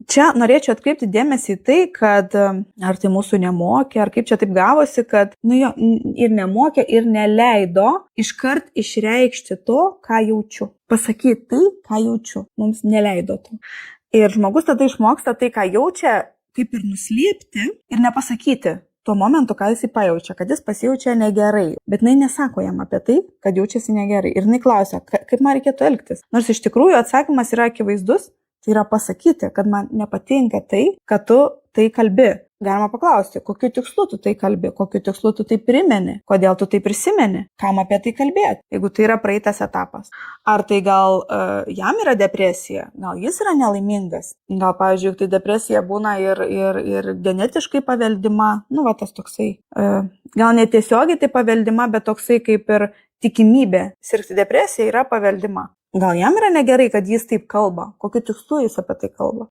Čia norėčiau atkreipti dėmesį į tai, kad ar tai mūsų nemokė, ar kaip čia taip gavosi, kad jo ir nemokė, ir neleido iškart išreikšti to, ką jaučiu. Pasakyti tai, ką jaučiu. Mums neleido to. Ir žmogus tada išmoksta tai, ką jaučia, kaip ir nuslėpti ir nepasakyti tuo momentu, ką jis pajaučia, kad jis pasijaučia negerai. Bet jinai nesako jam apie tai, kad jaučiasi negerai. Ir jinai klausia, kaip man reikėtų elgtis. Nors iš tikrųjų atsakymas yra akivaizdus, tai yra pasakyti, kad man nepatinka tai, kad tu tai kalbi. Galima paklausti, kokiu tikslu tu tai kalbi, kokiu tikslu tu tai primeni, kodėl tu tai prisimeni, kam apie tai kalbėti, jeigu tai yra praeitas etapas. Ar tai gal jam yra depresija, gal jis yra nelaimingas, gal, pavyzdžiui, tai depresija būna ir genetiškai paveldima, tas toksai, gal netiesiogiai tai paveldima, bet toksai kaip ir tikimybė sirgti depresija yra paveldima. Gal jam yra negerai, kad jis taip kalba, kokiu tikslu jis apie tai kalba.